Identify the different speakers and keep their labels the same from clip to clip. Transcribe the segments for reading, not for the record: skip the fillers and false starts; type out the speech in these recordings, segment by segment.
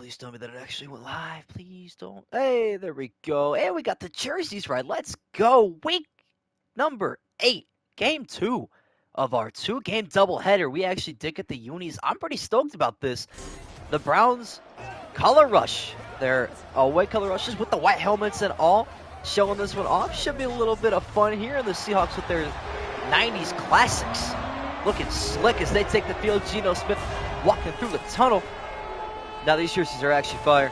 Speaker 1: please tell me that it actually went live. Please don't. Hey, there we go. And we got the jerseys right. Let's go. Week number 8, game 2 of our 2-game doubleheader. We actually did get the unis. I'm pretty stoked about this. The Browns color rush. Their away color rushes with the white helmets and all. Showing this one off. Should be a little bit of fun here. And the Seahawks with their 90s classics. Looking slick as they take the field. Geno Smith walking through the tunnel. Now these jerseys are actually fire.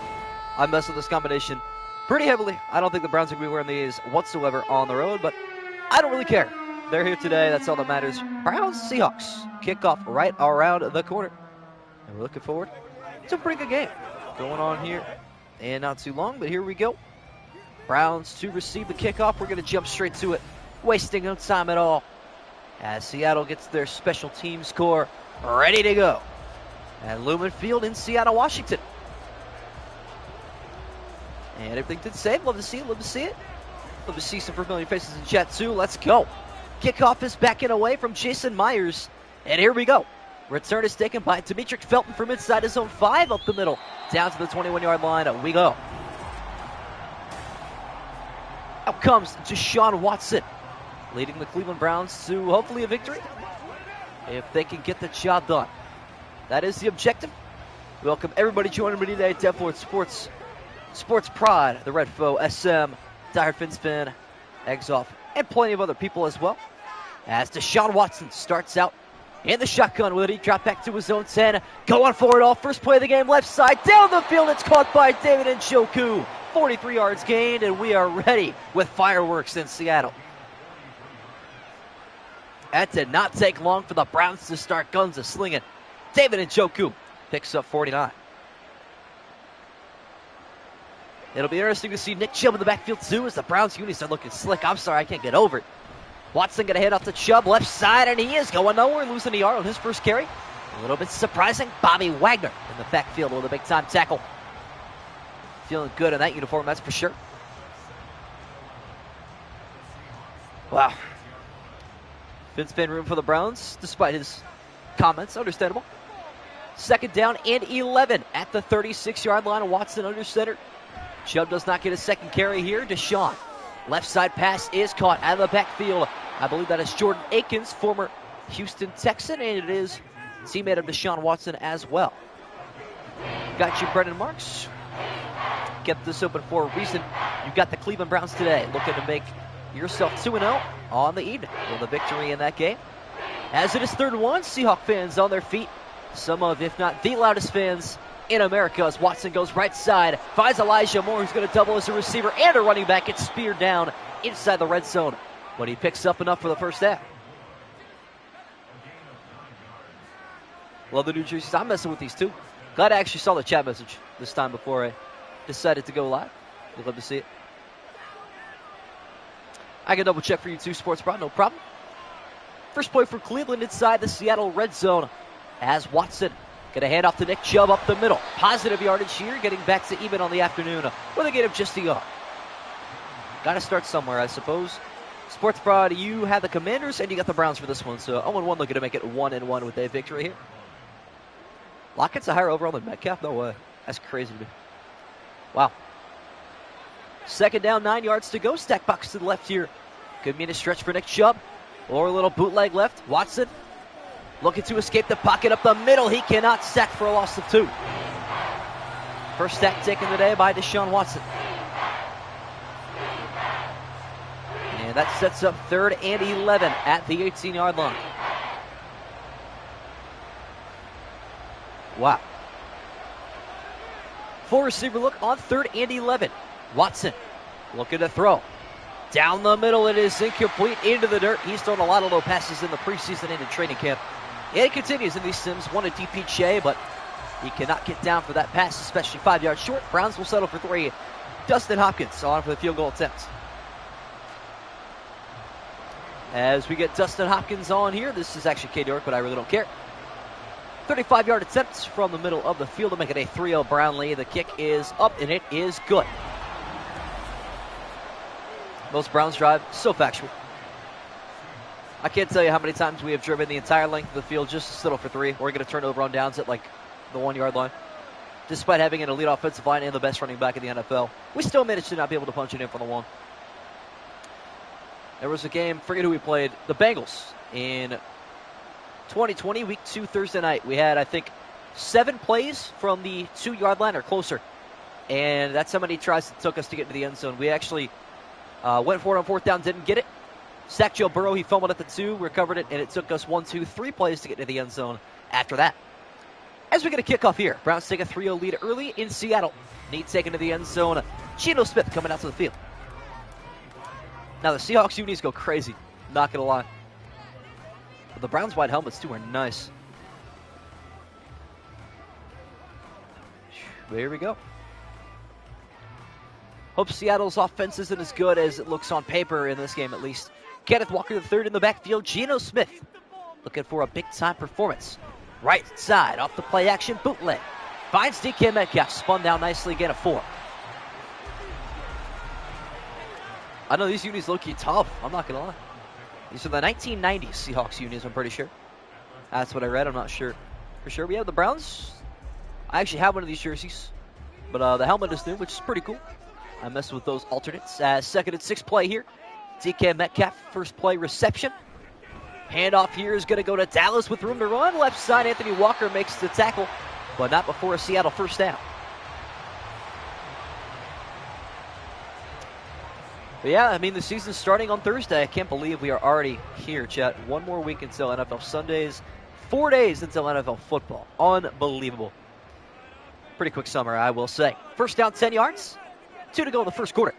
Speaker 1: I messed with this combination pretty heavily. I don't think the Browns are going to be wearing these whatsoever on the road, but I don't really care. They're here today. That's all that matters. Browns, Seahawks. Kickoff right around the corner. And we're looking forward to a pretty good game going on here. And not too long, but here we go. Browns to receive the kickoff. We're going to jump straight to it, wasting no time at all, as Seattle gets their special teams core ready to go at Lumen Field in Seattle, Washington. And everything did save. Love to see it. Love to see it. Love to see some familiar faces in chat too. Let's go. Kickoff is backing away from Jason Myers. And here we go. Return is taken by Demetric Felton from inside his own 5 up the middle. Down to the 21-yard line. We go. Out comes Deshaun Watson, leading the Cleveland Browns to hopefully a victory if they can get the job done. That is the objective. Welcome everybody joining me today at Deadwood Sports, Sports Pride, the Red Foe, SM, Dire Finspin, Exoff, and plenty of other people as well. As Deshaun Watson starts out in the shotgun with a deep drop back to his own 10. Going for it all. First play of the game, left side, down the field. It's caught by David Njoku. 43 yards gained, and we are ready with fireworks in Seattle. That did not take long for the Browns to start guns a-slinging. David Njoku picks up 49. It'll be interesting to see Nick Chubb in the backfield too, as the Browns unis are looking slick. I'm sorry, I can't get over it. Watson going to head off to Chubb, left side, and he is going nowhere, losing a yard on his first carry. A little bit surprising. Bobby Wagner in the backfield with a big-time tackle. Feeling good in that uniform, that's for sure. Wow. Finspin room for the Browns, despite his comments. Understandable. Second down and 11 at the 36-yard line. Watson under center. Chubb does not get a second carry here. Deshaun. Left side pass is caught out of the backfield. I believe that is Jordan Akins, former Houston Texan, and it is teammate of Deshaun Watson as well. Got you, Brendan Marks. Kept this open for a reason. You've got the Cleveland Browns today looking to make yourself 2-0 on the evening with a victory in that game. As it is 3rd and 1, Seahawk fans on their feet. Some of, if not the loudest fans in America, as Watson goes right side, finds Elijah Moore, who's going to double as a receiver and a running back. Gets speared down inside the red zone, but he picks up enough for the first half. Love the new jerseys. I'm messing with these too. Glad I actually saw the chat message this time before I decided to go live. We'd love to see it. I can double check for you too, Sports Pro, no problem. First play for Cleveland inside the Seattle red zone, as Watson going to hand off to Nick Chubb up the middle. Positive yardage here, getting back to even on the afternoon with a gain of just a yard. Got to start somewhere, I suppose. Sports Prod, you have the Commanders and you got the Browns for this one. So 0-1 looking to make it 1-1 with a victory here. Lockett's a higher overall than Metcalf? No way. That's crazy to me. Wow. Second down, 9 yards to go. Stack box to the left here. Could mean a stretch for Nick Chubb. Or a little bootleg left. Watson looking to escape the pocket up the middle. He cannot sack for a loss of 2. First sack taken today by Deshaun Watson. And that sets up 3rd and 11 at the 18-yard line. Wow. 4 receiver look on 3rd and 11. Watson looking to throw. Down the middle, it is incomplete, into the dirt. He's thrown a lot of low passes in the preseason and in training camp. And it continues in these sims. One a DPJ, but he cannot get down for that pass, especially 5 yards short. Browns will settle for 3. Dustin Hopkins on for the field goal attempt. As we get Dustin Hopkins on here, this is actually K. Dork, but I really don't care. 35-yard attempt from the middle of the field to make it a 3-0 Brown lead. The kick is up, and it is good. Most Browns drive, so factual. I can't tell you how many times we have driven the entire length of the field just to settle for 3. We're going to turn over on downs at like the 1-yard line. despite having an elite offensive line and the best running back in the NFL. We still managed to not be able to punch it in from the one. There was a game, forget who we played, the Bengals in 2020, week 2, Thursday night. We had, I think, 7 plays from the 2-yard line or closer. And that's how many tries it took us to get to the end zone. We actually went for it on 4th down, didn't get it. Sacked Joe Burrow, he fumbled at the 2, recovered it, and it took us 1, 2, 3 plays to get to the end zone after that. As we get a kickoff here, Browns take a 3-0 lead early in Seattle. Need taken to the end zone. Geno Smith coming out to the field. Now the Seahawks unis go crazy, not going to lie. But the Browns white helmets too are nice. There we go. Hope Seattle's offense isn't as good as it looks on paper in this game, at least. Kenneth Walker III in the backfield. Geno Smith looking for a big-time performance. Right side, off the play action, bootleg. Finds DK Metcalf, spun down nicely, again a 4. I know these unis low-key tough, I'm not going to lie. These are the 1990s Seahawks unis, I'm pretty sure. That's what I read, I'm not sure. For sure, we have the Browns. I actually have one of these jerseys, but the helmet is new, which is pretty cool. I messed with those alternates. 2nd and 6 play here. DK Metcalf, first play reception. Handoff here is going to go to Dallas with room to run. Left side, Anthony Walker makes the tackle, but not before a Seattle first down. But yeah, I mean, the season's starting on Thursday. I can't believe we are already here, chat. 1 more week until NFL Sundays. 4 days until NFL football. Unbelievable. Pretty quick summer, I will say. First down, 10 yards. 2 to go in the first quarter.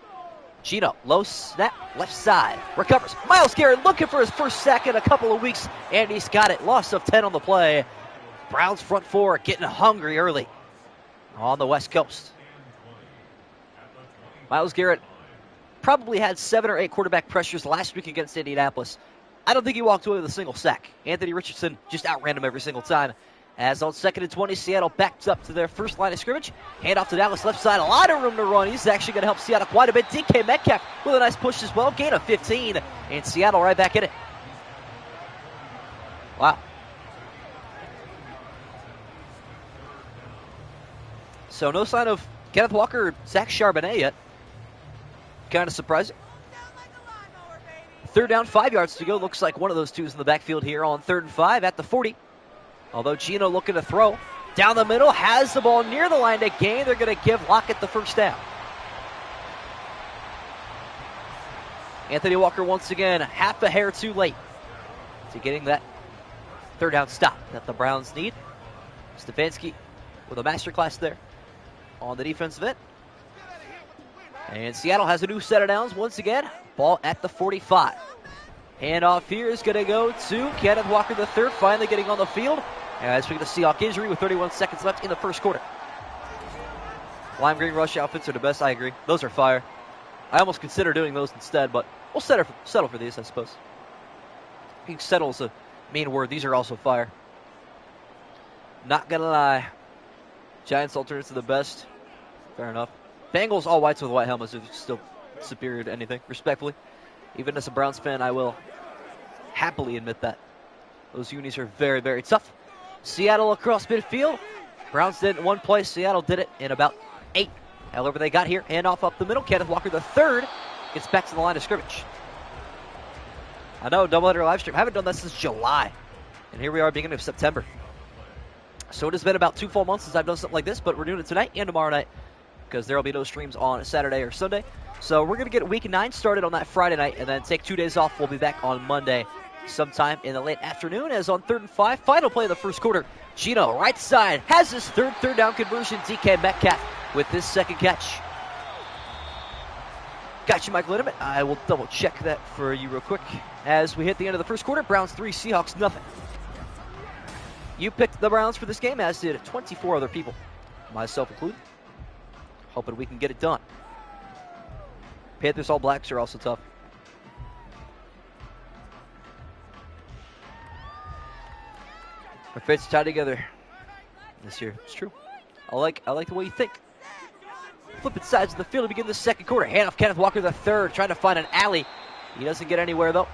Speaker 1: Geno, low snap, left side, recovers. Myles Garrett looking for his first sack in a couple of weeks, and he's got it. Loss of 10 on the play. Browns front 4 getting hungry early on the West Coast. Myles Garrett probably had 7 or 8 quarterback pressures last week against Indianapolis. I don't think he walked away with a single sack. Anthony Richardson just outran him every single time. As on 2nd and 20, Seattle backs up to their first line of scrimmage. Hand off to Dallas, left side, a lot of room to run. He's actually going to help Seattle quite a bit. DK Metcalf with a nice push as well. Gain of 15, and Seattle right back in it. Wow. So no sign of Kenneth Walker or Zach Charbonnet yet. Kind of surprising. 3rd down, 5 yards to go. Looks like one of those two is in the backfield here on 3rd and 5 at the 40. Although Geno looking to throw. Down the middle, has the ball near the line to gain. They're going to give Lockett the first down. Anthony Walker once again, half a hair too late to getting that 3rd down stop that the Browns need. Stefanski with a masterclass there on the defensive end. And Seattle has a new set of downs once again. Ball at the 45. Handoff here is going to go to Kenneth Walker III, finally getting on the field. As we get a Seahawk injury with 31 seconds left in the first quarter. Lime green rush outfits are the best, I agree. Those are fire. I almost consider doing those instead, but we'll settle for these, I suppose. I think settle is a mean word. These are also fire. Not going to lie. Giants alternates are the best. Fair enough. Bengals all whites with white helmets are still superior to anything, respectfully. Even as a Browns fan, I will happily admit that. Those unis are very, very tough. Seattle across midfield. Browns did it in 1 play. Seattle did it in about 8. However, they got here. Handoff up the middle. Kenneth Walker III gets back to the line of scrimmage. I know, doubleheader live stream. I haven't done that since July. And here we are, beginning of September. So it has been about 2 full months since I've done something like this, but we're doing it tonight and tomorrow night because there will be no streams on Saturday or Sunday. So we're going to get week 9 started on that Friday night and then take 2 days off. We'll be back on Monday sometime in the late afternoon. As on 3rd and 5, final play of the first quarter. Geno, right side, has his third down conversion. DK Metcalf with this 2nd catch. Got you, Michael Lindemann. I will double check that for you real quick. As we hit the end of the first quarter, Browns 3, Seahawks nothing. You picked the Browns for this game, as did 24 other people, myself included. Hoping we can get it done. Panthers All Blacks are also tough. Our fates tied together this year. It's true. I like the way you think. Flipping sides of the field to begin the second quarter. Handoff Kenneth Walker III trying to find an alley. He doesn't get anywhere though.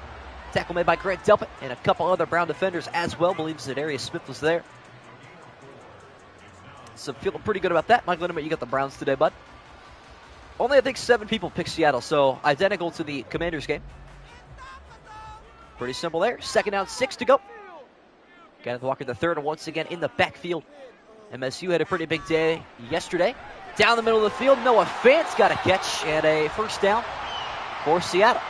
Speaker 1: Tackle made by Grant Delpit and a couple other Brown defenders as well. Believes that Darius Smith was there. So feeling pretty good about that. Mike Lindemann, you got the Browns today, bud. Only, I think, 7 people picked Seattle, so identical to the Commanders game. Pretty simple there. 2nd down, 6 to go. Kenneth Walker the third, and once again in the backfield. MSU had a pretty big day yesterday. Down the middle of the field, Noah Fant's got a catch and a first down for Seattle.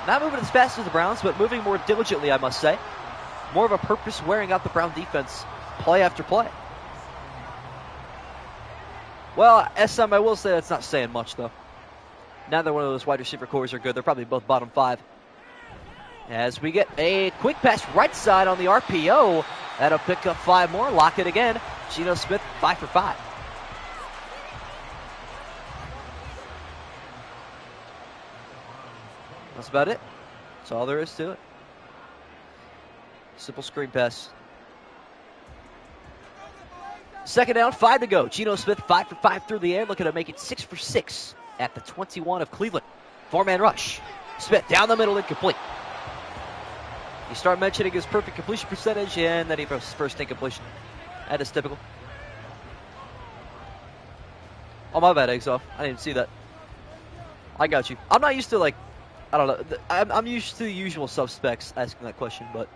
Speaker 1: Not moving as fast as the Browns, but moving more diligently, I must say. More of a purpose wearing out the Brown defense play after play. Well, SM, I will say that's not saying much, though. Neither one of those wide receiver cores are good. They're probably both bottom 5. As we get a quick pass right side on the RPO. That'll pick up 5 more. Lock it again. Geno Smith, 5 for 5. That's about it. That's all there is to it. Simple screen pass. 2nd down, 5 to go. Geno Smith, 5 for 5 through the air, looking to make it 6 for 6 at the 21 of Cleveland. 4-man rush. Smith down the middle, incomplete. You start mentioning his perfect completion percentage, and then he throws his first incompletion. That is typical. Oh, my bad, Eggs off. I didn't even see that. I got you. I'm not used to, like, I don't know. I'm used to the usual suspects asking that question, but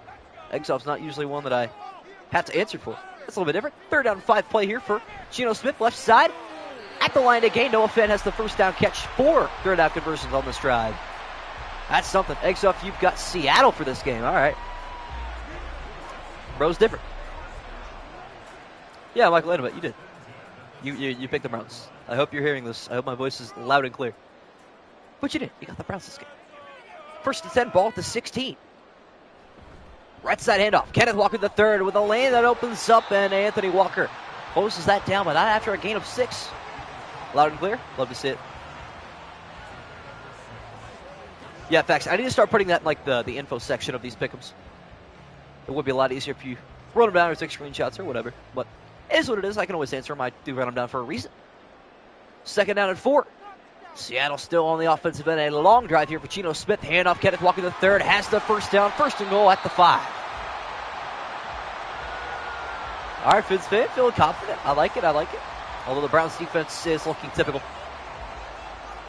Speaker 1: Eggs off's not usually one that I have to answer for. That's a little bit different. 3rd down, 5 play here for Geno Smith, left side. At the line again, Noah Fant has the first down catch. 4 3rd down conversions on this drive. That's something. Eggs off, you've got Seattle for this game. All right. Bro's different. Yeah, Michael Lindemann, you did. You picked the Browns. I hope you're hearing this. I hope my voice is loud and clear. But you did. You got the Browns this game. 1st and 10, ball at the 16. Right side handoff. Kenneth Walker the third with a lane that opens up, and Anthony Walker closes that down, but not after a gain of 6. Loud and clear. Love to see it. Yeah, facts. I need to start putting that in like the info section of these pick'ems. It would be a lot easier if you wrote them down or took screenshots or whatever. But it is what it is. I can always answer them. I do write them down for a reason. 2nd down and 4. Seattle still on the offensive end. A long drive here for Geno Smith. Handoff. Kenneth Walker the third has the first down. 1st and goal at the 5. All right, Fitz fan, feeling confident. I like it. I like it. Although the Browns defense is looking typical.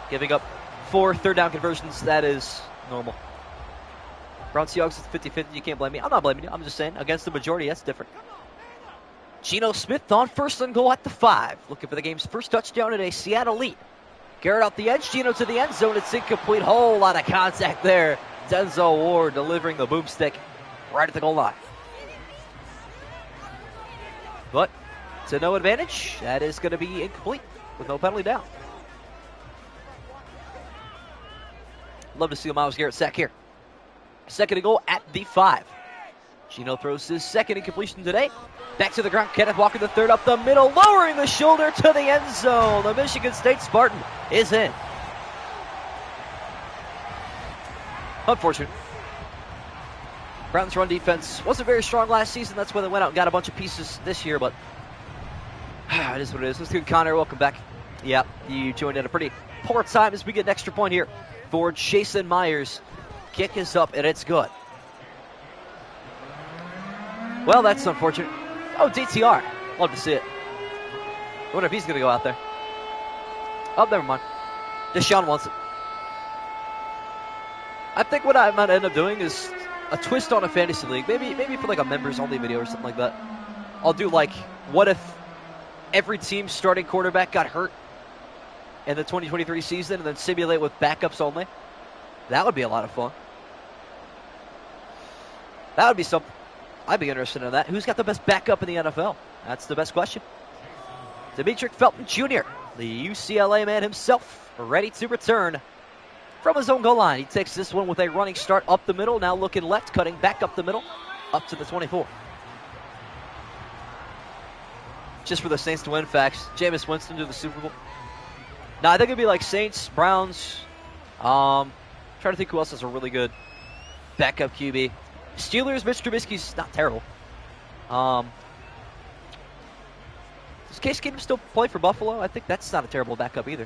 Speaker 1: Giving up 4 3rd down conversions. That is normal. Browns Seahawks is 50-50. You can't blame me. I'm not blaming you. I'm just saying against the majority, that's different. Geno Smith on 1st and goal at the 5. Looking for the game's first touchdown at a Seattle lead. Garrett out the edge. Geno to the end zone. It's incomplete. Whole lot of contact there. Denzel Ward delivering the boomstick right at the goal line. But to no advantage. That is going to be incomplete with no penalty down. Love to see a Myles Garrett sack here. 2nd and goal at the 5. Geno throws his 2nd incompletion today. Back to the ground. Kenneth Walker the third up the middle, lowering the shoulder to the end zone. The Michigan State Spartan is in. Unfortunate. Browns' run defense wasn't very strong last season. That's why they went out and got a bunch of pieces this year, but it is what it is. Let's do Connor. Welcome back. Yeah, you joined at a pretty poor time as we get an extra point here for Jason Myers. Kick is up, and it's good. Well, that's unfortunate. Oh, DTR. Love to see it. I wonder if he's going to go out there. Oh, never mind. Deshaun wants it. I think what I might end up doing is a twist on a fantasy league. Maybe for like a members-only video or something like that. I'll do like, what if every team's starting quarterback got hurt in the 2023 season and then simulate with backups only? That would be a lot of fun. That would be something. I'd be interested in that. Who's got the best backup in the NFL? That's the best question. Demetric Felton Jr., the UCLA man himself, ready to return from his own goal line. He takes this one with a running start up the middle, now looking left, cutting back up the middle, up to the 24. Just for the Saints to win, facts. Jameis Winston to the Super Bowl. Now, I think it'd be like Saints, Browns. Trying to think who else has a really good backup QB. Steelers, Mitch Trubisky's not terrible. Does Case Keenum still play for Buffalo? I think that's not a terrible backup either.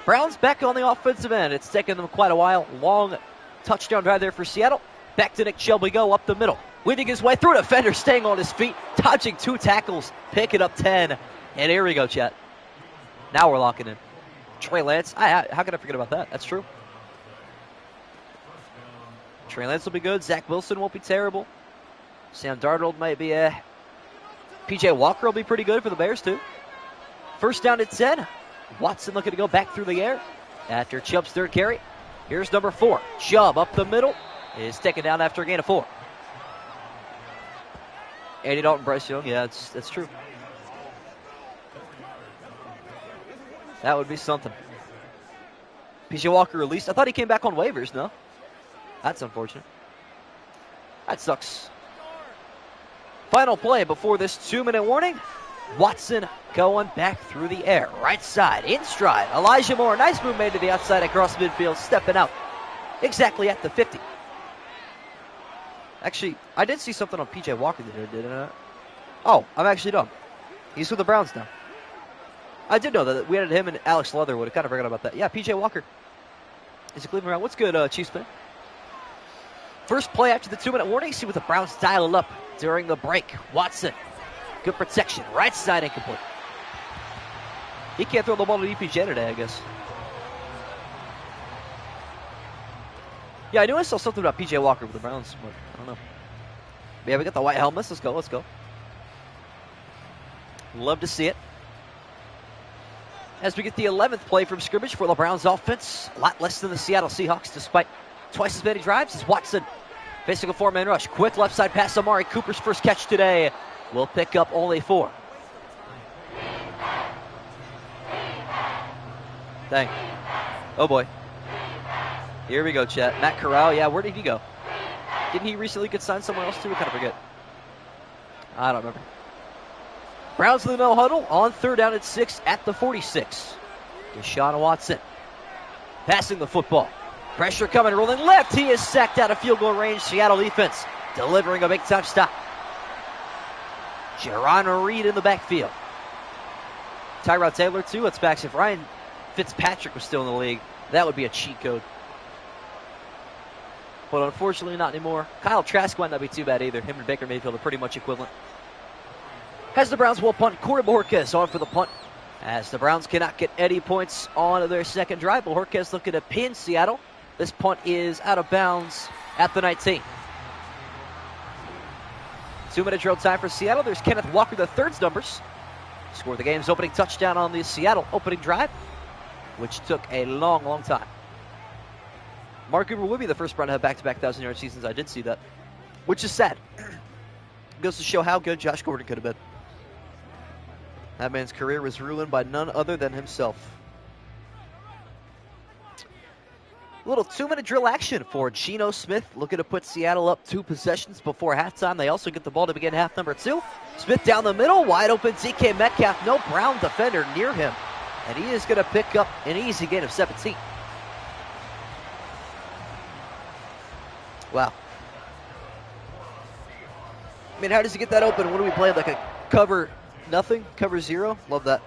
Speaker 1: Browns back on the offensive end. It's taken them quite a while. Long touchdown drive there for Seattle. Back to Nick Chubb we go up the middle. Weaving his way through a defender, staying on his feet, dodging 2 tackles, picking up 10. And here we go, chat. Now we're locking in. Trey Lance, how could I forget about that? That's true. Trey Lance will be good. Zach Wilson won't be terrible. Sam Darnold might be PJ Walker will be pretty good for the Bears, too. First down at 10. Watson looking to go back through the air after Chubb's third carry. Here's number 4. Chubb up the middle is taken down after a gain of 4. Andy Dalton, Bryce Young, yeah, that's true. That would be something. PJ Walker released. I thought he came back on waivers, no? That's unfortunate. That sucks. Final play before this 2-minute warning. Watson going back through the air. Right side, in stride. Elijah Moore, nice move made to the outside across midfield, stepping out. Exactly at the 50. Actually, I did see something on PJ Walker there, didn't I? Oh, I'm actually dumb. He's with the Browns now. I did know that. We added him and Alex Leatherwood. I kind of forgot about that. Yeah, PJ Walker is a Cleveland Brown. What's good, Chiefs fan? First play after the 2-minute warning. See what the Browns dial up during the break. Watson, good protection. Right side incomplete. He can't throw the ball to DPJ today, I guess. Yeah, I knew I saw something about PJ Walker with the Browns, but I don't know. But yeah, we got the white helmets. Let's go, let's go. Love to see it. As we get the 11th play from scrimmage for the Browns offense. A lot less than the Seattle Seahawks, despite twice as many drives as Watson. Facing a 4-man rush. Quick left side pass. Amari Cooper's first catch today will pick up only 4. Dang. Oh boy. Here we go, chat. Matt Corral, yeah, where did he go? Didn't he recently get signed somewhere else too? I kind of forget. I don't remember. Browns in the no huddle on 3rd down at 6 at the 46. Deshaun Watson passing the football. Pressure coming, rolling left. He is sacked out of field goal range. Seattle defense delivering a big time stop. Jerron Reed in the backfield. Tyrod Taylor too. Let's back. If Ryan Fitzpatrick was still in the league, that would be a cheat code. But unfortunately not anymore. Kyle Trask might not be too bad either. Him and Baker Mayfield are pretty much equivalent. As the Browns will punt, Corey Bojorquez on for the punt. As the Browns cannot get any points on their second drive, Bojorquez looking to pin Seattle. This punt is out of bounds at the 19. 2-minute drill time for Seattle. There's Kenneth Walker, the third's numbers. Scored the game's opening touchdown on the Seattle opening drive, which took a long, long time. Mark Cooper would be the first Brown to have back-to-back 1,000-yard seasons. I did see that, which is sad. Goes to show how good Josh Gordon could have been. That man's career was ruined by none other than himself. A little 2-minute drill action for Geno Smith, looking to put Seattle up 2 possessions before halftime. They also get the ball to begin half number 2. Smith down the middle, wide open DK Metcalf, no Brown defender near him. And he is going to pick up an easy gain of 17. Wow. I mean, how does he get that open? What do we play? Like a cover nothing? Cover 0? Love that.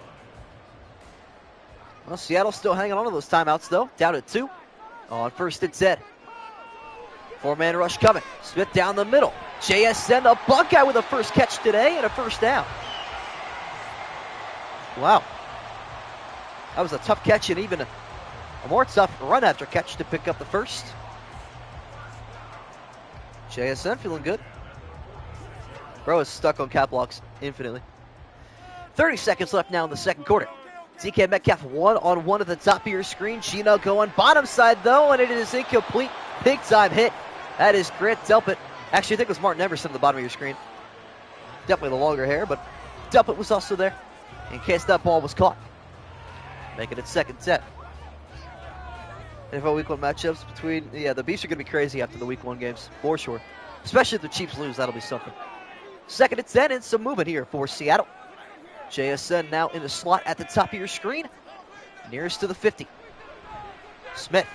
Speaker 1: Well, Seattle's still hanging on to those timeouts, though. Down at 2. On 1st and 10. 4-man rush coming. Smith down the middle. JSN, a Buckeye with a first catch today and a first down. Wow. That was a tough catch and even a more tough run after catch to pick up the first. JSN feeling good. Bro is stuck on cap locks infinitely. 30 seconds left now in the second quarter. DK Metcalf 1-on-1 at the top of your screen. Geno going bottom side though, and it is incomplete. Big time hit. That is Grant Delpit. Actually, I think it was Martin Emerson at the bottom of your screen. Definitely the longer hair, but Delpit was also there in case that ball was caught. Making it 2nd and 10. NFL Week 1 matchups between, the Beefs are going to be crazy after the Week 1 games, for sure. Especially if the Chiefs lose, that'll be something. 2nd and 10, and some movement here for Seattle. JSN now in the slot at the top of your screen, nearest to the 50. Smith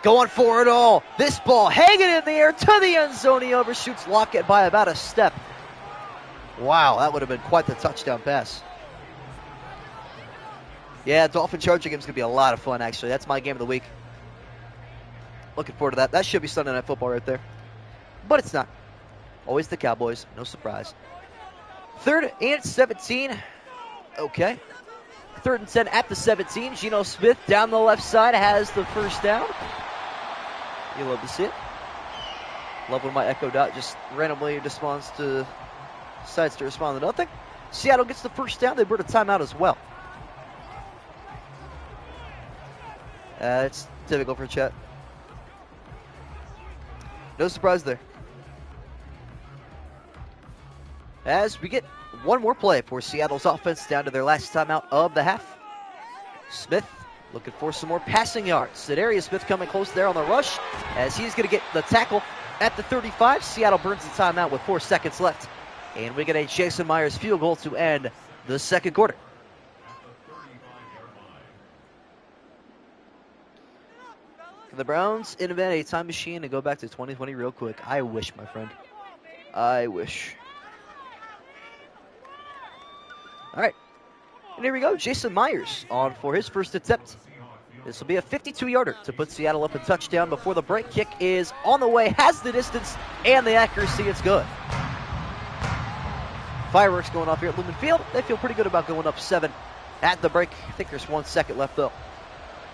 Speaker 1: going for it all. This ball hanging in the air to the end zone. He overshoots Lockett by about a step. Wow, that would have been quite the touchdown pass. Yeah, Dolphin Charger game is going to be a lot of fun, actually. That's my game of the week. Looking forward to that. That should be Sunday Night Football right there. but it's not. Always the Cowboys, no surprise. 3rd and 17. Okay. 3rd and 10 at the 17. Geno Smith down the left side has the first down. You love to see it. Love when my Echo Dot just randomly decides to respond to nothing. Seattle gets the first down. They burn a timeout as well. It's typical for Chet. No surprise there. As we get one more play for Seattle's offense down to their last timeout of the half. Smith looking for some more passing yards. Za'Darius Smith coming close there on the rush as he's going to get the tackle at the 35. Seattle burns the timeout with 4 seconds left. And we get a Jason Myers field goal to end the second quarter. Can the Browns invent a time machine and go back to 2020 real quick? I wish, my friend. I wish. All right. And here we go. Jason Myers on for his first attempt. This will be a 52-yarder to put Seattle up a touchdown before the break. Kick is on the way, has the distance and the accuracy. It's good. Fireworks going off here at Lumen Field. They feel pretty good about going up 7 at the break. I think there's 1 second left, though,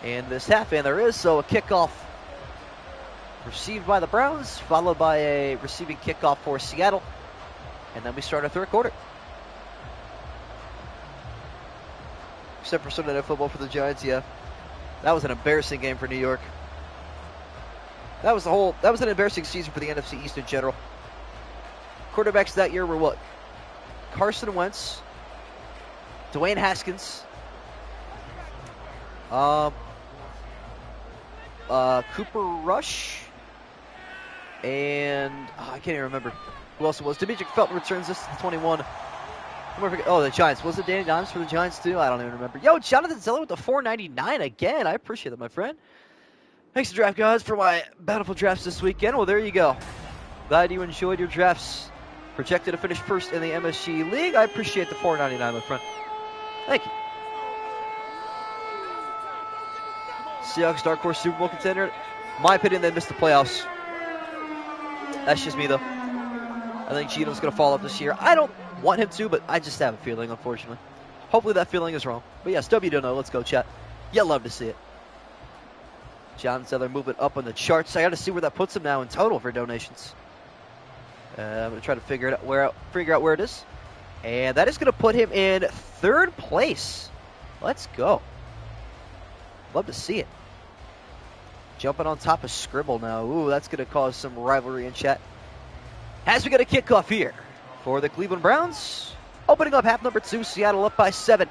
Speaker 1: in this half, and there is. So a kickoff received by the Browns, followed by a receiving kickoff for Seattle. And then we start our third quarter. Except for Sunday Night Football for the Giants, yeah. That was an embarrassing game for New York. That was an embarrassing season for the NFC East in general. Quarterbacks that year were what? Carson Wentz, Dwayne Haskins, Cooper Rush, and I can't even remember who else it was. Demetric Felton returns this to the 21. Oh, the Giants. Was it Danny Dimes for the Giants too? I don't even remember. Yo, Jonathan Zeller with the $4.99 again. I appreciate that, my friend. Thanks to Draft Gods for my bountiful drafts this weekend. Well, there you go. Glad you enjoyed your drafts. Projected to finish first in the MSG League. I appreciate the $4.99, my friend. Thank you. Seahawks dark horse Super Bowl contender. My opinion, they missed the playoffs. That's just me, though. I think Geno's going to fall off this year. I don't want him to, but I just have a feeling, unfortunately. Hopefully that feeling is wrong. But yes, W.O. Let's go, chat. You love to see it. John Zeller moving up on the charts. I got to see where that puts him now in total for donations. I'm going to try to figure out where it is. And that is going to put him in 3rd place. Let's go. Love to see it. Jumping on top of Scribble now. Ooh, that's going to cause some rivalry in chat. As we get a kickoff here for the Cleveland Browns. Opening up half number 2. Seattle up by 7.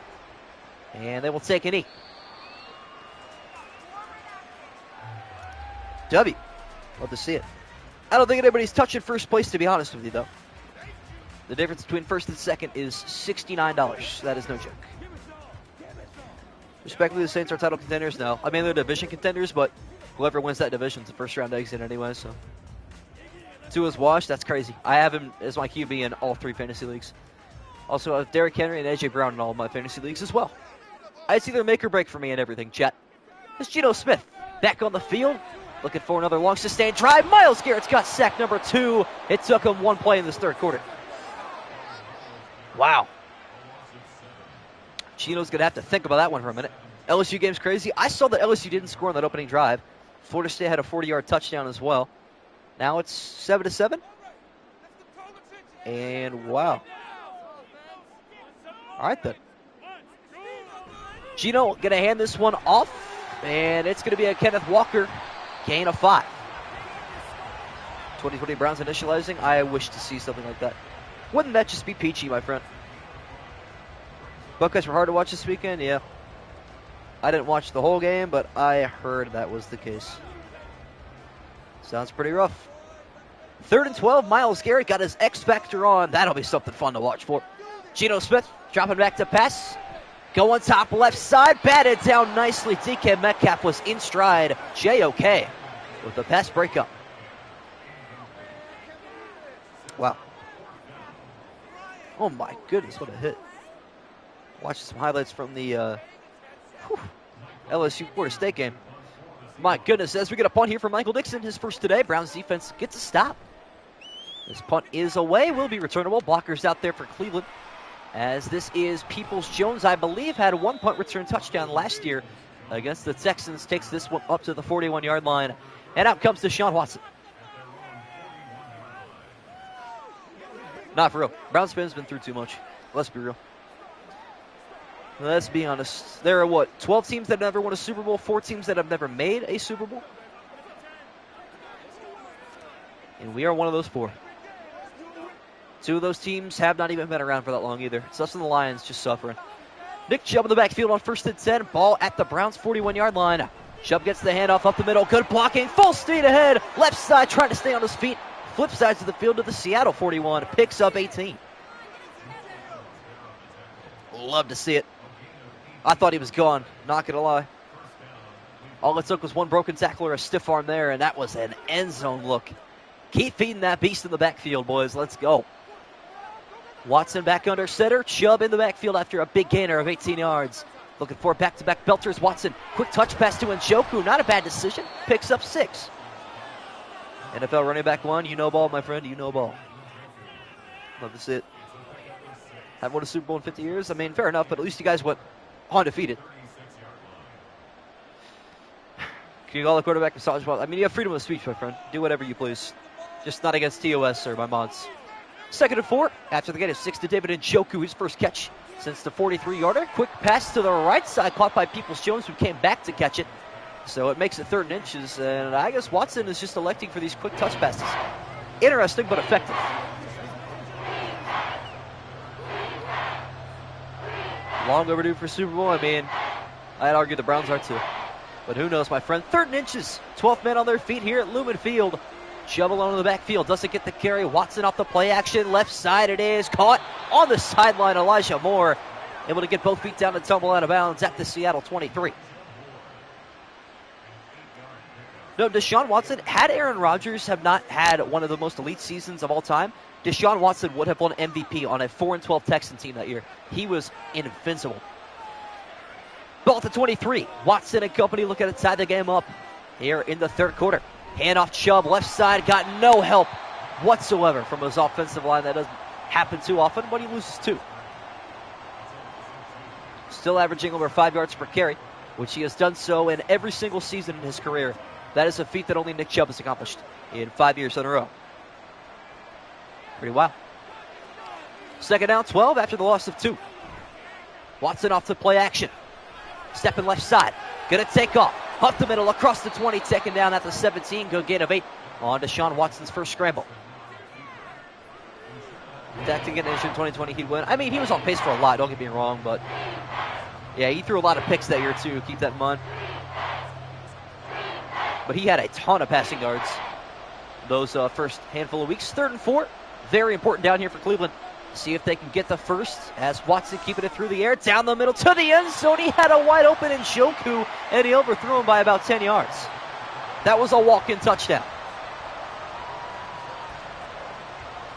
Speaker 1: And they will take an knee. W. Love to see it. I don't think anybody's touching first place, to be honest with you, though. The difference between first and second is $69. That is no joke. Respectfully, the Saints are title contenders? No. I mean, they're division contenders, but whoever wins that division is the first-round exit anyway, so. Tua's washed. That's crazy. I have him as my QB in all 3 fantasy leagues. Also, I have Derrick Henry and A.J. Brown in all of my fantasy leagues as well. It's either make or break for me and everything, chat. It's Geno Smith back on the field. Looking for another long sustained drive. Myles Garrett's got sack number 2. It took him 1 play in this 3rd quarter. Wow. Geno's going to have to think about that one for a minute. LSU game's crazy. I saw that LSU didn't score on that opening drive. Florida State had a 40-yard touchdown as well. Now it's 7-7. And wow. All right, then. Geno going to hand this one off. And it's going to be a Kenneth Walker gain of 5. 2020 Browns initializing. I wish to see something like that. Wouldn't that just be peachy, my friend? Buckeyes were hard to watch this weekend, yeah. I didn't watch the whole game, but I heard that was the case. Sounds pretty rough. 3rd and 12, Myles Garrett got his X Factor on. That'll be something fun to watch for. Geno Smith dropping back to pass. Going top left side, batted down nicely. DK Metcalf was in stride. JOK with the pass breakup. Wow. Oh my goodness, what a hit. Watching some highlights from the LSU Florida State game. My goodness, as we get a punt here from Michael Dixon, his first today. Browns defense gets a stop. This punt is away, will be returnable. Blockers out there for Cleveland. As this is Peoples-Jones, I believe, had a 1 punt return touchdown last year against the Texans. Takes this one up to the 41-yard line. And out comes Deshaun Watson. Not for real. Browns fans been through too much. Let's be real. Let's be honest. There are, what, 12 teams that have never won a Super Bowl, 4 teams that have never made a Super Bowl? And we are one of those 4. 2 of those teams have not even been around for that long either. It's us and the Lions just suffering. Nick Chubb in the backfield on 1st and 10. Ball at the Browns' 41-yard line. Chubb gets the handoff up the middle. Good blocking. Full speed ahead. Left side trying to stay on his feet. Flip sides of the field to the Seattle 41. Picks up 18. Love to see it. I thought he was gone. Not going to lie. All it took was one broken tackle or a stiff arm there, and that was an end zone look. Keep feeding that beast in the backfield, boys. Let's go. Watson back under center. Chubb in the backfield after a big gainer of 18 yards. Looking for back-to-back belters. Watson, quick touch pass to Njoku. Not a bad decision. Picks up 6. NFL running back 1. You know ball, my friend. You know ball. Love to see it. Haven't won a Super Bowl in 50 years. I mean, fair enough, but at least you guys went undefeated. Can you call the quarterback massage ball? I mean, you have freedom of speech, my friend. Do whatever you please. Just not against TOS or my mods. 2nd and 4. After the gain of 6 to David Njoku, his first catch since the 43-yarder. Quick pass to the right side, caught by Peoples-Jones, who came back to catch it. So it makes it 3rd and inches, and I guess Watson is just electing for these quick touch passes. Interesting, but effective. Long overdue for Super Bowl. I mean, I'd argue the Browns are too. But who knows, my friend. 3rd and inches. 12th men on their feet here at Lumen Field. Chubb alone in the backfield. Doesn't get the carry. Watson off the play action. Left side it is. Caught on the sideline. Elijah Moore able to get both feet down and tumble out of bounds at the Seattle 23. No, Deshaun Watson, had Aaron Rodgers have not had one of the most elite seasons of all time, Deshaun Watson would have won MVP on a 4-12 Texan team that year. He was invincible. Ball at the 23. Watson and company looking to tie the game up here in the 3rd quarter. Handoff Chubb, left side, got no help whatsoever from his offensive line. That doesn't happen too often, but he loses 2. Still averaging over 5 yards per carry, which he has done so in every single season in his career. That is a feat that only Nick Chubb has accomplished in 5 years in a row. Pretty wild. 2nd down, 12 after the loss of 2. Watson off to play action. Stepping left side. Gonna take off. Up the middle, across the 20, taken down at the 17. Good gain of 8 on Deshaun Watson's first scramble. Tactic in 2020, he'd win. I mean, he was on pace for a lot, don't get me wrong, but yeah, he threw a lot of picks that year too. Keep that in mind. But he had a ton of passing yards those first handful of weeks. 3rd and 4. Very important down here for Cleveland. See if they can get the first as Watson keeping it through the air. Down the middle to the end zone. He had a wide open Njoku, and he overthrew him by about 10 yards. That was a walk-in touchdown.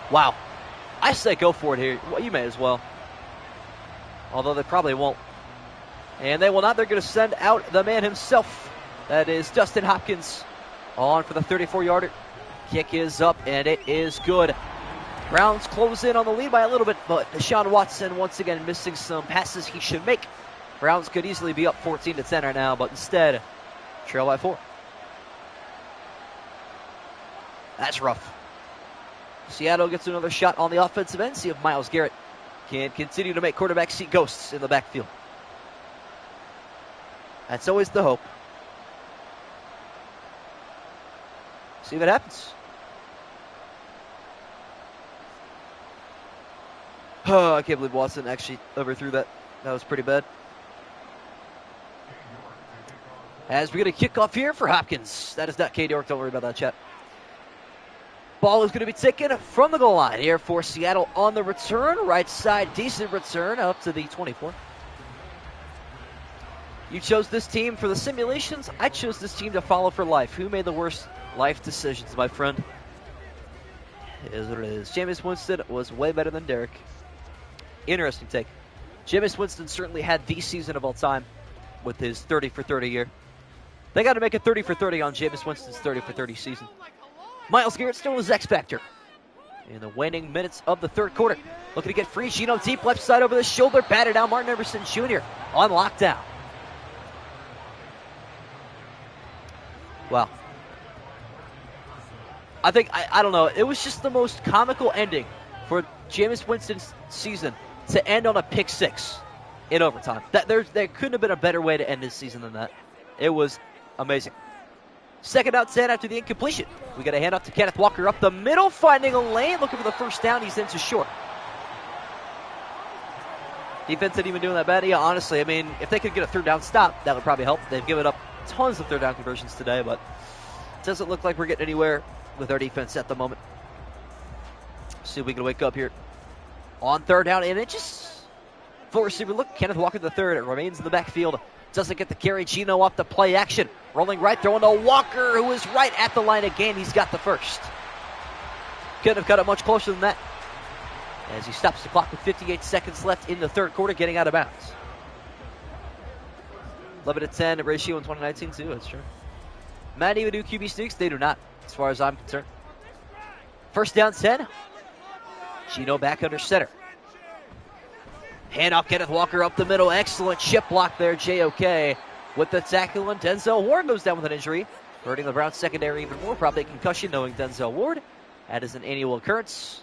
Speaker 1: Wow. I say go for it here. Well, you may as well. Although they probably won't. And they will not. They're going to send out the man himself. That is Dustin Hopkins on for the 34-yarder. Kick is up, and it is good. Browns close in on the lead by a little bit, but Deshaun Watson once again missing some passes he should make. Browns could easily be up 14-10 right now, but instead, trail by 4. That's rough. Seattle gets another shot on the offensive end. See if Myles Garrett can continue to make quarterback seat ghosts in the backfield. That's always the hope. See what happens. Oh, I can't believe Watson actually overthrew that. That was pretty bad. As we get a kickoff here for Hopkins. That is not K. York. Don't worry about that, chat. Ball is going to be taken from the goal line here for Seattle on the return. Right side, decent return up to the 24. You chose this team for the simulations. I chose this team to follow for life. Who made the worst life decisions, my friend? It is what it is. Jameis Winston was way better than Derek. Interesting take. Jameis Winston certainly had the season of all time with his 30 for 30 year. They got to make a 30 for 30 on Jameis Winston's 30 for 30 season. Myles Garrett still is X Factor. in the waning minutes of the third quarter. Looking to get free. Gino deep left side over the shoulder. Batted down. Martin Emerson Jr. on lockdown. Wow. I think, I don't know, it was just the most comical ending for Jameis Winston's season to end on a pick six in overtime. There couldn't have been a better way to end his season than that. It was amazing. Second out 10 after the incompletion. We got a handoff to Kenneth Walker up the middle, finding a lane, looking for the first down. He's into short. Defense isn't even doing that bad. Yeah, honestly, I mean, if they could get a third down stop, that would probably help. They've given up tons of third down conversions today, but it doesn't look like we're getting anywhere with our defense at the moment. See if we can wake up here on third down, and it just full receiver look. Kenneth Walker the third. It remains in the backfield. Doesn't get the carry. Gino off the play action. Rolling right, throwing to Walker, who is right at the line again. He's got the first. Couldn't have cut it much closer than that, as he stops the clock with 58 seconds left in the third quarter, getting out of bounds. 11-10 ratio in 2019 too. That's true. Madden even do QB sneaks? They do not, as far as I'm concerned. First down 10. Gino back under center. Hand off Kenneth Walker up the middle. Excellent chip block there, JOK with the tackle, and Denzel Ward goes down with an injury, hurting the Browns secondary even more. Probably a concussion, knowing Denzel Ward. That is an annual occurrence.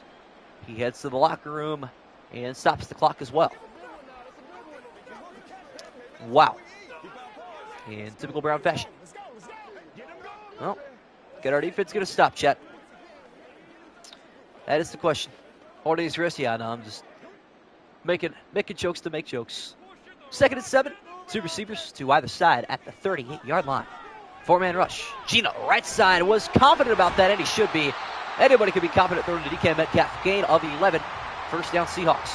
Speaker 1: He heads to the locker room and stops the clock as well. Wow. In typical Brown fashion. Well, get our defense going to stop, chat? That is the question. Holding his wrist? Yeah, no, I'm just making jokes to make jokes. Second and 7. Two receivers to either side at the 38-yard line. Four-man rush. Gino, right side, was confident about that, and he should be. Anybody could be confident throwing to DK Metcalf. Gain of 11. First down, Seahawks.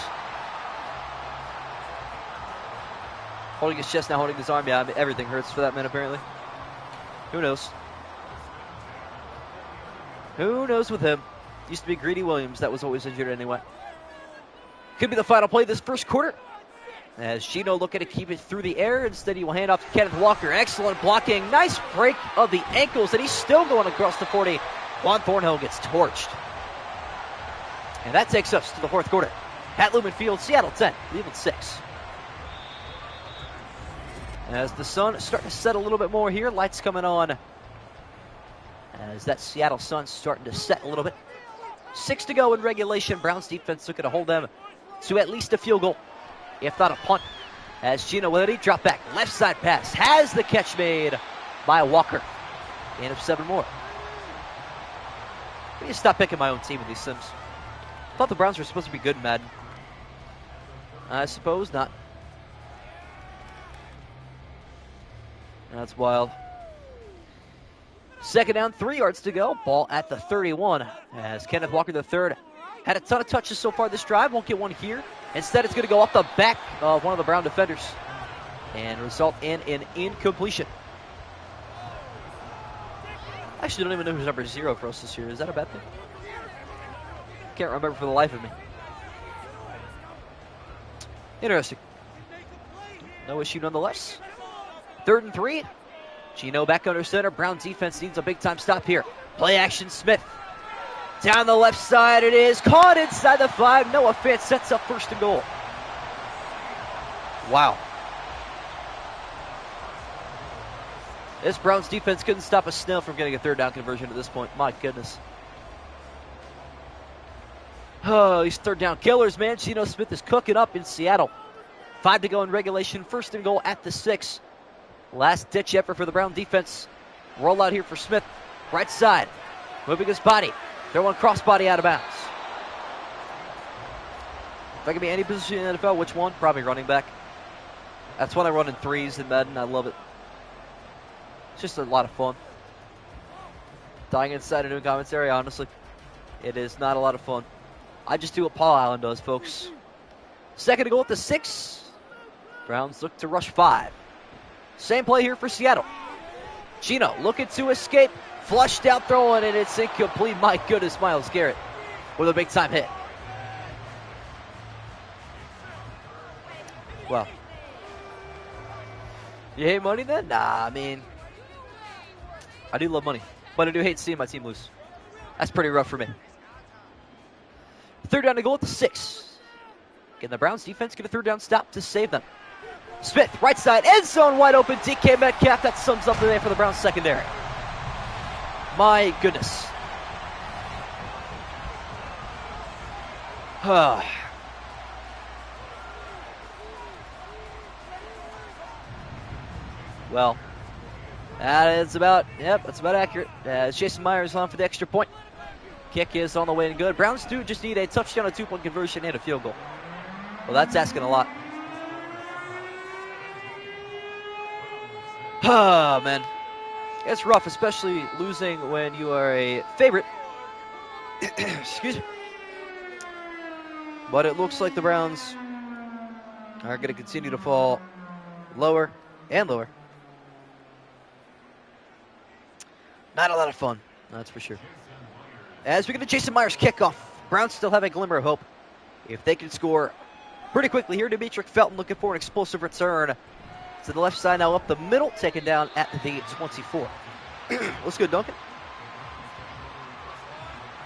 Speaker 1: Holding his chest, now holding his arm. Yeah, I mean, everything hurts for that man, apparently. Who knows? Who knows with him? Used to be Greedy Williams that was always injured anyway. Could be the final play of this first quarter, as Gino looking to keep it through the air. Instead, he will hand off to Kenneth Walker. Excellent blocking. Nice break of the ankles, and he's still going across the 40. Juan Thornhill gets torched. And that takes us to the fourth quarter. At Lumen Field, Seattle 10, Cleveland 6. As the sun is starting to set a little bit more here, lights coming on as that Seattle sun's starting to set a little bit. 6 to go in regulation. Browns defense looking to hold them to at least a field goal, if not a punt. As Gino with a drop back, left side pass, has the catch made by Walker. Gain of 7 more. I need to stop picking my own team in these sims. Thought the Browns were supposed to be good in Madden. I suppose not. That's wild. Second down, 3 yards to go. Ball at the 31 as Kenneth Walker III had a ton of touches so far this drive. Won't get one here. Instead, it's going to go off the back of one of the Brown defenders and result in an incompletion. I actually don't even know who's number 0 for us this year. Is that a bad thing? Can't remember for the life of me. Interesting. No issue nonetheless. 3rd and 3. Gino back under center. Brown defense needs a big-time stop here. Play action, Smith. Down the left side it is. Caught inside the 5. Noah Fant sets up 1st and goal. Wow. This Browns defense couldn't stop a snail from getting a 3rd down conversion at this point. My goodness. Oh, these 3rd down killers, man. Geno Smith is cooking up in Seattle. 5 to go in regulation. 1st and goal at the 6. Last ditch effort for the Brown defense. Roll out here for Smith. Right side. Moving his body. Throwing crossbody out of bounds. If I can be any position in the NFL, which one? Probably running back. That's when I run in 3s in Madden. I love it. It's just a lot of fun. Dying inside a new commentary, honestly. It is not a lot of fun. I just do what Paul Allen does, folks. 2nd to go at the 6. Browns look to rush 5. Same play here for Seattle. Gino looking to escape. Flushed out, throwing it. It's incomplete. My goodness, Myles Garrett with a big-time hit. Wow. You hate money then? Nah, I mean, I do love money. But I do hate seeing my team lose. That's pretty rough for me. Third down to goal at the 6. Again, the Browns defense get a third down stop to save them. Smith, right side, end zone, wide open. DK Metcalf, that sums up the day for the Browns secondary. My goodness. Well, that's about accurate. Jason Myers on for the extra point. Kick is on the way and good. Browns do just need a touchdown, a 2-point conversion, and a field goal. Well, that's asking a lot. Oh, man. It's rough, especially losing when you are a favorite. Excuse me. But it looks like the Browns are going to continue to fall lower and lower. Not a lot of fun, that's for sure. As we get to Jason Myers' kickoff, Browns still have a glimmer of hope. If they can score pretty quickly here, Demetric Felton looking for an explosive return to the left side, now up the middle, taken down at the 24. Let's go, Duncan.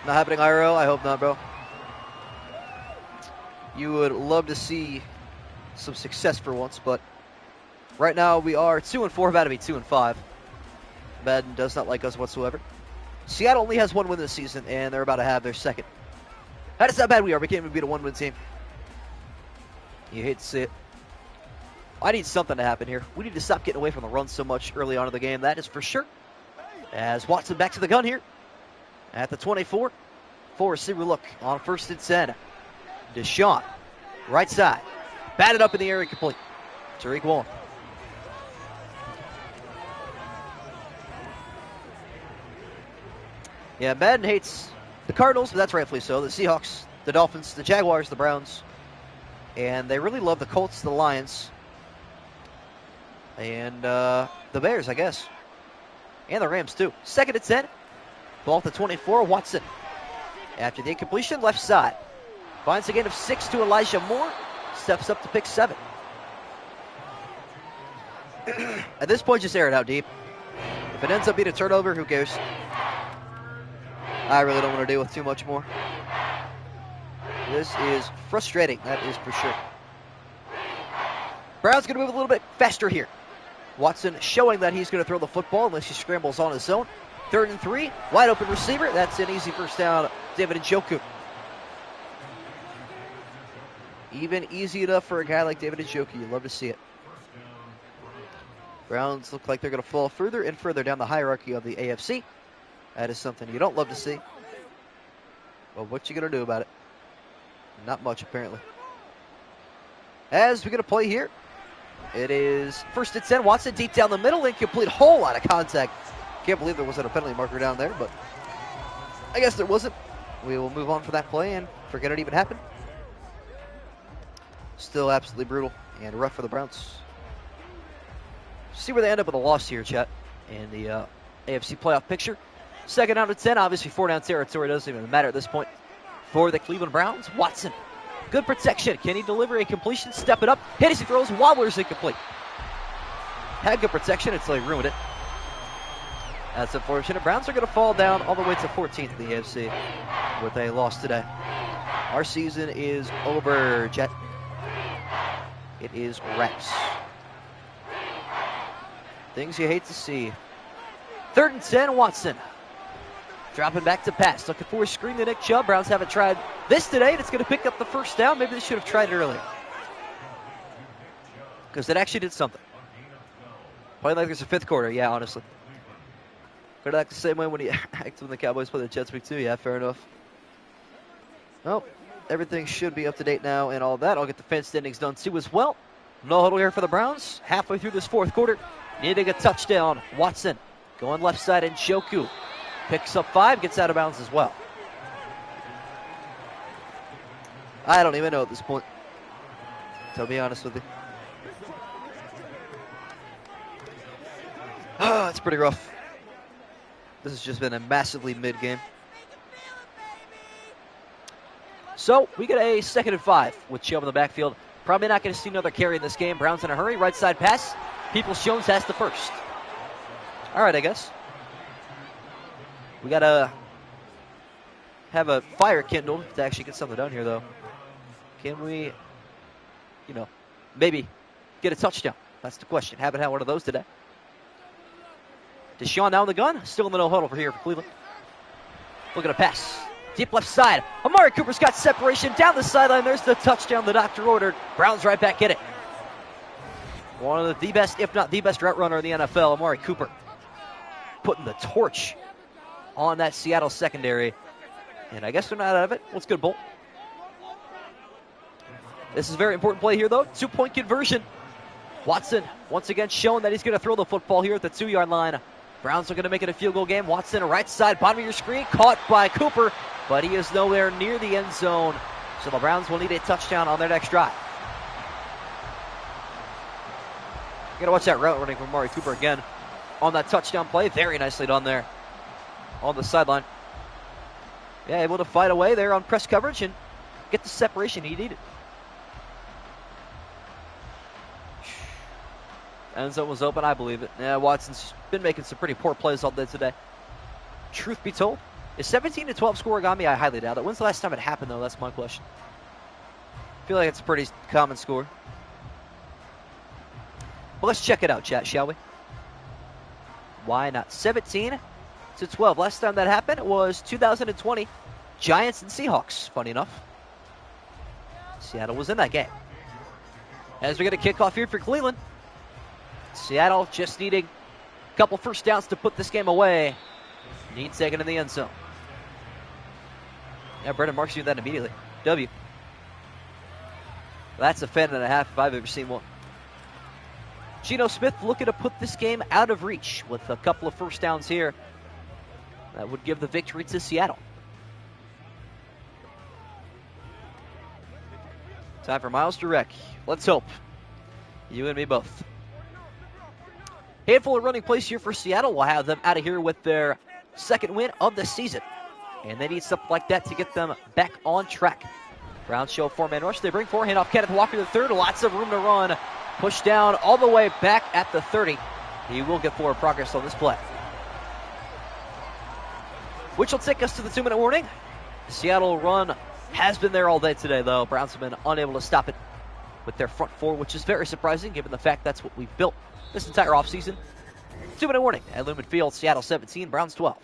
Speaker 1: Not happening, IRL? I hope not, bro. You would love to see some success for once, but right now we are 2-4, about to be 2-5. Madden does not like us whatsoever. Seattle only has one win this season, and they're about to have their second. That is how bad we are. We can't even beat a one-win team. You hate to see it. I need something to happen here. We need to stop getting away from the run so much early on in the game. That is for sure. As Watson back to the gun here at the 24. Four receiver look on 1st and 10. Deshaun, right side. Batted up in the air, incomplete. Tariq Woolen. Yeah, Madden hates the Cardinals, but that's rightfully so. The Seahawks, the Dolphins, the Jaguars, the Browns. And they really love the Colts, the Lions. And the Bears, I guess. And the Rams, too. 2nd and 10. Ball at the 24. Watson. After the incompletion, left side. Finds a gain of 6 to Elijah Moore. Steps up to pick 7. At this point, just air it out deep. If it ends up being a turnover, who cares? I really don't want to deal with too much more. This is frustrating, that is for sure. Brown's going to move a little bit faster here. Watson showing that he's going to throw the football unless he scrambles on his own. 3rd and 3, wide open receiver. That's an easy first down. David Njoku. Even easy enough for a guy like David Njoku. You love to see it. Browns look like they're going to fall further and further down the hierarchy of the AFC. That is something you don't love to see. Well, what you going to do about it? Not much, apparently. As we get a play here, it is 1st and 10. Watson deep down the middle, incomplete, whole lot of contact. Can't believe there wasn't a penalty marker down there, but I guess there wasn't. We will move on from that play and forget it even happened. Still absolutely brutal and rough for the Browns. See where they end up with a loss here, chat, in the AFC playoff picture. 2nd down to 10, obviously 4-down territory. Doesn't even matter at this point. For the Cleveland Browns, Watson. Good protection. Can he deliver a completion? Step it up. Hit as he throws. Wobblers incomplete. Had good protection until he ruined it. That's unfortunate. Browns are going to fall down all the way to 14th in the AFC with a loss today. Our season is over, Jet. It is wraps. Things you hate to see. 3rd and 10, Watson. Dropping back to pass. Looking for a screen to Nick Chubb. Browns haven't tried this today, and it's going to pick up the first down. Maybe they should have tried it earlier. Because it actually did something. Playing like it's a 5th quarter. Yeah, honestly. Could act the same way when he acted when the Cowboys play the Jets week 2. Yeah, fair enough. Well, everything should be up to date now and all that. I'll get the fan standings done too as well. No huddle here for the Browns. Halfway through this 4th quarter. Needing a touchdown. Watson going left side, and Njoku picks up 5, gets out of bounds as well. I don't even know at this point, to be honest with you. It's pretty rough. This has just been a massively mid game. So we get a 2nd and 5 with Chubb in the backfield. Probably not going to see another carry in this game. Browns in a hurry. Right side pass. Peoples-Jones has the first. All right, I guess. We got a have a fire kindled to actually get something done here, though. Can we, maybe get a touchdown? That's the question. Haven't had one of those today. Deshaun now in the gun. Still in the no huddle for here for Cleveland. Looking to pass. Deep left side. Amari Cooper's got separation down the sideline. There's the touchdown the doctor ordered. Browns right back in it. One of the best, if not the best route runner in the NFL, Amari Cooper. Putting the torch on that Seattle secondary. And I guess they're not out of it. Let's go, Bolt. This is a very important play here, though. 2-point conversion. Watson, once again, showing that he's going to throw the football here at the 2-yard line. Browns are going to make it a field goal game. Watson, right side, bottom of your screen, caught by Cooper, but he is nowhere near the end zone. So the Browns will need a touchdown on their next drive. You got to watch that route running from Amari Cooper again on that touchdown play. Very nicely done there on the sideline. Yeah, able to fight away there on press coverage and get the separation he needed. End zone was open, I believe it. Yeah, Watson's been making some pretty poor plays all day today. Truth be told, is 17-12 scoring on me? I highly doubt it. When's the last time it happened, though? That's my question. I feel like it's a pretty common score. But let's check it out, chat, shall we? Why not? 17-12. Last time that happened was 2020. Giants and Seahawks, funny enough. Seattle was in that game. As we get a kickoff here for Cleveland. Seattle just needing a couple first downs to put this game away. Needs taken in the end zone. Yeah, Brendan Marks doing that immediately. W. That's a fan and a half if I've ever seen one. Geno Smith looking to put this game out of reach with a couple of first downs here. That would give the victory to Seattle. Time for Miles to wreck. Let's hope. You and me both. Handful of running plays here for Seattle. We'll have them out of here with their second win of the season. And they need something like that to get them back on track. Browns show four-man rush. They bring four. Hand off Kenneth Walker the third. Lots of room to run. Push down all the way back at the 30. He will get forward progress on this play. Which will take us to the 2-minute warning. The Seattle run has been there all day today, though. Browns have been unable to stop it with their front four, which is very surprising given the fact that's what we've built this entire offseason. 2-minute warning at Lumen Field. Seattle 17, Browns 12.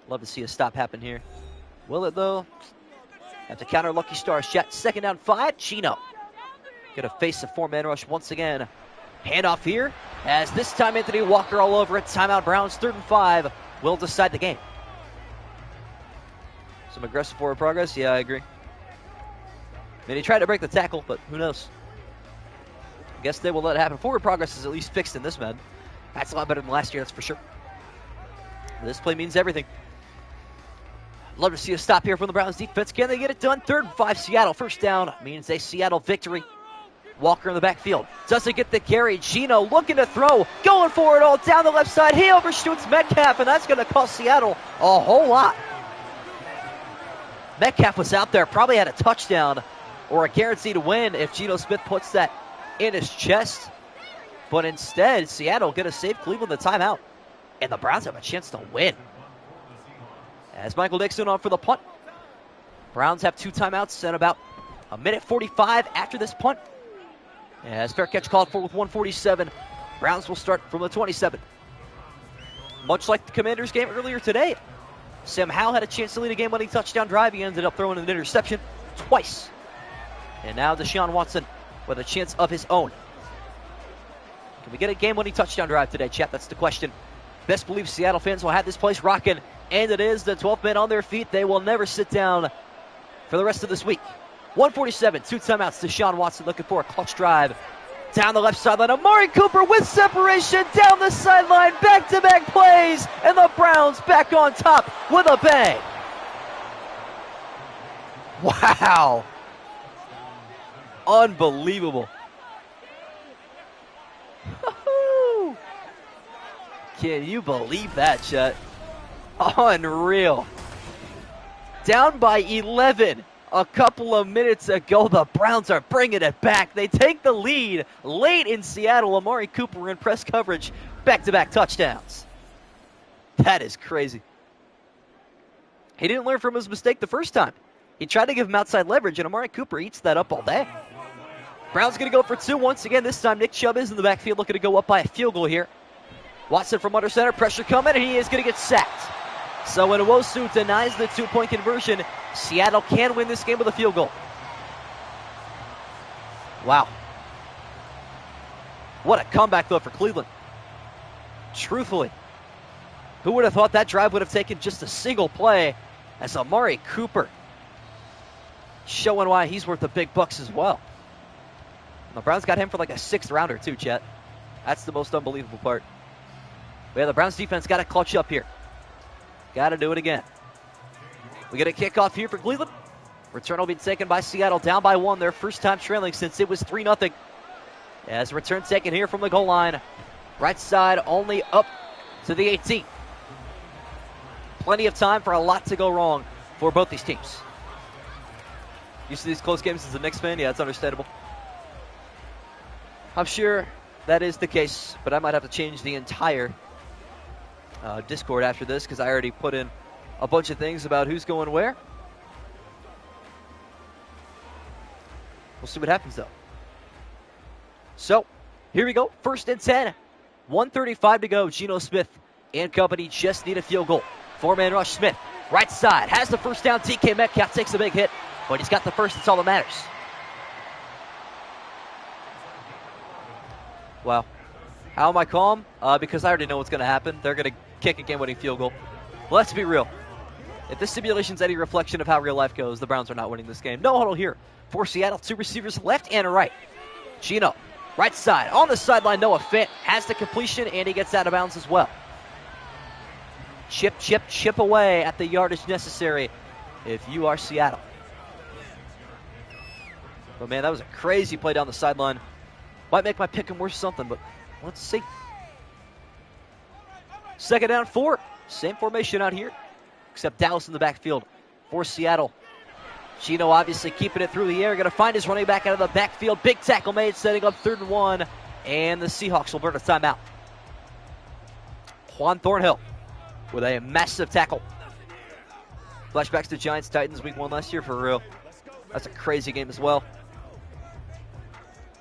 Speaker 1: Love to see a stop happen here. Will it, though? Have to counter Lucky Stars. Chat. 2nd down 5. Geno going to face a four-man rush once again. Handoff here, as this time Anthony Walker all over it. Timeout Browns, 3rd and 5. Will decide the game. Some aggressive forward progress. Yeah, I agree. I mean, he tried to break the tackle, but who knows? I guess they will let it happen. Forward progress is at least fixed in this Madden. That's a lot better than last year, that's for sure. This play means everything. Love to see a stop here from the Browns defense. Can they get it done? 3rd and 5, Seattle. First down means a Seattle victory. Walker in the backfield. Doesn't get the carry. Geno looking to throw. Going for it all down the left side. He overshoots Metcalf, and that's going to cost Seattle a whole lot. Metcalf was out there. Probably had a touchdown or a guaranteed win if Geno Smith puts that in his chest. But instead, Seattle going to save Cleveland the timeout. And the Browns have a chance to win. As Michael Dixon on for the punt. Browns have 2 timeouts and about a minute 45 after this punt. As fair catch called for with 1:47. Browns will start from the 27. Much like the Commanders game earlier today, Sam Howell had a chance to lead a game-winning touchdown drive. He ended up throwing an interception twice. And now Deshaun Watson with a chance of his own. Can we get a game-winning touchdown drive today, chat? That's the question. Best believe Seattle fans will have this place rocking. And it is the 12th man on their feet. They will never sit down for the rest of this week. 1:47, 2 timeouts. Deshaun Watson looking for a clutch drive. Down the left sideline, Amari Cooper with separation. Down the sideline, back-to-back plays. And the Browns back on top with a bang. Wow. Unbelievable. Can you believe that, Chet? Unreal. Down by 11 a couple of minutes ago. The Browns are bringing it back. They take the lead late in Seattle. Amari Cooper in press coverage. Back-to-back touchdowns. That is crazy. He didn't learn from his mistake the first time. He tried to give him outside leverage, and Amari Cooper eats that up all day. Brown's going to go for two once again. This time, Nick Chubb is in the backfield looking to go up by a field goal here. Watson from under center, pressure coming, and he is going to get sacked. So when Nwosu denies the two-point conversion, Seattle can win this game with a field goal. Wow. What a comeback, though, for Cleveland. Truthfully, who would have thought that drive would have taken just a single play as Amari Cooper showing why he's worth the big bucks as well. And the Browns got him for like a 6th rounder, too, Chet. That's the most unbelievable part. But yeah, the Browns defense got to clutch up here. Got to do it again. We get a kickoff here for Cleveland. Return will be taken by Seattle, down by 1. Their first time trailing since it was 3-0. As return taken here from the goal line. Right side only up to the 18. Plenty of time for a lot to go wrong for both these teams. Used to these close games as a Knicks fan? Yeah, it's understandable. I'm sure that is the case, but I might have to change the entire Discord after this because I already put in a bunch of things about who's going where. We'll see what happens, though. So, here we go. 1st and 10. 1:35 to go. Geno Smith and company just need a field goal. 4-man rush. Smith, right side, has the first down. DK Metcalf takes a big hit, but he's got the first. That's all that matters. Wow. How am I calm? Because I already know what's going to happen. They're going to kick a game-winning field goal. Let's be real. If this simulation's any reflection of how real life goes, the Browns are not winning this game. No huddle here for Seattle. 2 receivers left and right. Geno, right side. On the sideline, Noah Fant has the completion, and he gets out of bounds as well. Chip away at the yardage necessary if you are Seattle. But, man, that was a crazy play down the sideline. Might make my pick 'em worth something, but let's see. 2nd down, 4. Same formation out here, except Dallas in the backfield for Seattle. Geno obviously keeping it through the air. Going to find his running back out of the backfield. Big tackle made, setting up 3rd and 1. And the Seahawks will burn a timeout. Juan Thornhill with a massive tackle. Flashbacks to Giants-Titans week 1 last year, for real. That's a crazy game as well.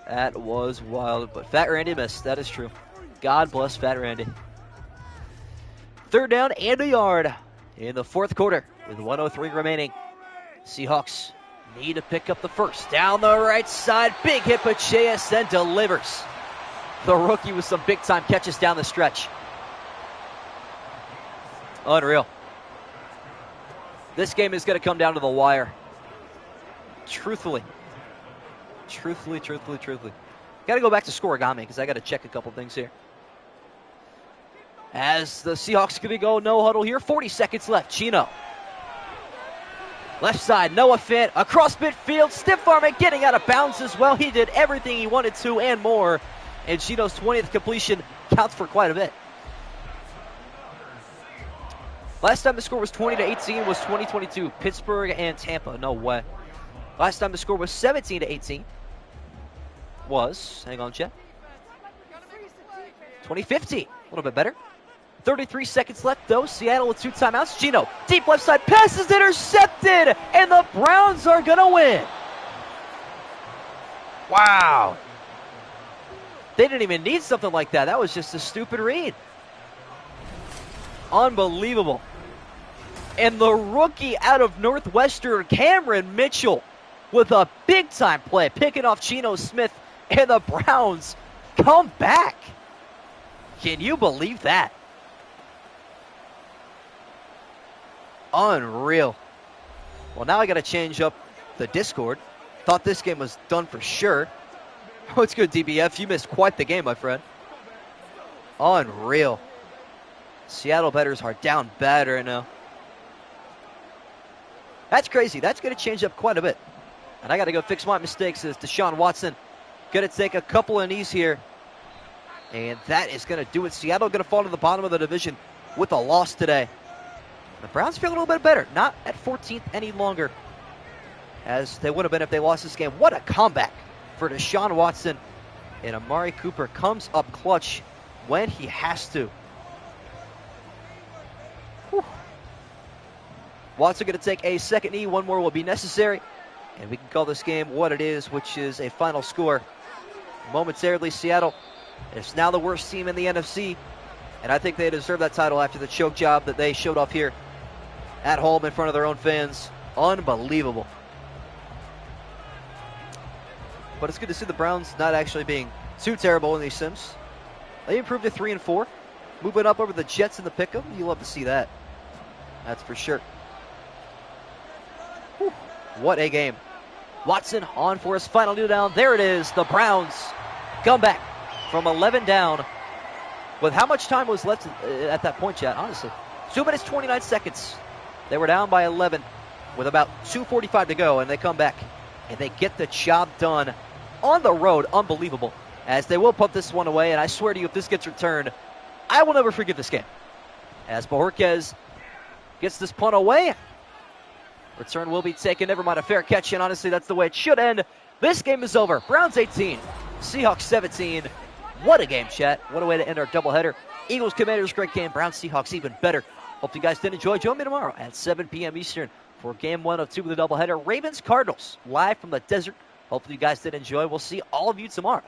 Speaker 1: That was wild, but Fat Randy missed. That is true. God bless Fat Randy. 3rd down and a yard in the 4th quarter with 1:03 remaining. Seahawks need to pick up the first. Down the right side, big hit, but JSN delivers. The rookie with some big-time catches down the stretch. Unreal. This game is going to come down to the wire. Truthfully. Got to go back to Scorigami because I got to check a couple things here. As the Seahawks going to go no huddle here. 40 seconds left. Geno. Left side, Noah Fant across midfield. Stiff arming, getting out of bounds as well. He did everything he wanted to and more. And Geno's 20th completion counts for quite a bit. Last time the score was 20-18 was 2022. Pittsburgh and Tampa. No way. Last time the score was 17-18 was, hang on, Chet, 2015. A little bit better. 33 seconds left, though. Seattle with 2 timeouts. Geno, deep left side, pass is intercepted, and the Browns are going to win. Wow. They didn't even need something like that. That was just a stupid read. Unbelievable. And the rookie out of Northwestern, Cameron Mitchell, with a big-time play, picking off Geno Smith, and the Browns come back. Can you believe that? Unreal. Well, now I got to change up the Discord. Thought this game was done for sure. Oh, it's good, DBF. You missed quite the game, my friend. Unreal. Seattle bettors are down bad right now. That's crazy. That's going to change up quite a bit. And I got to go fix my mistakes as Deshaun Watson going to take a couple of knees here. And that is going to do it. Seattle going to fall to the bottom of the division with a loss today. The Browns feel a little bit better. Not at 14th any longer as they would have been if they lost this game. What a comeback for Deshaun Watson. And Amari Cooper comes up clutch when he has to. Whew. Watson going to take a second knee. One more will be necessary. And we can call this game what it is, which is a final score. Momentarily, Seattle is now the worst team in the NFC. And I think they deserve that title after the choke job that they showed off here at home in front of their own fans. Unbelievable. But it's good to see the Browns not actually being too terrible in these sims. They improved to 3-4. Moving up over the Jets in the pick'em. You love to see that. That's for sure. Whew. What a game. Watson on for his final kneel down. There it is. The Browns come back from 11 down. With how much time was left at that point, Chad? Honestly, 2 minutes, 29 seconds. They were down by 11 with about 2:45 to go, and they come back, and they get the job done on the road. Unbelievable, as they will put this one away, and I swear to you, if this gets returned, I will never forget this game. As Bojorquez gets this punt away, return will be taken. Never mind, a fair catch, and honestly, that's the way it should end. This game is over. Browns 18, Seahawks 17. What a game, chat. What a way to end our doubleheader. Eagles, Commanders, great game. Browns, Seahawks, even better. Hope you guys did enjoy. Join me tomorrow at 7 p.m. Eastern for game 1 of 2 of the doubleheader. Ravens, Cardinals, live from the desert. Hopefully you guys did enjoy. We'll see all of you tomorrow.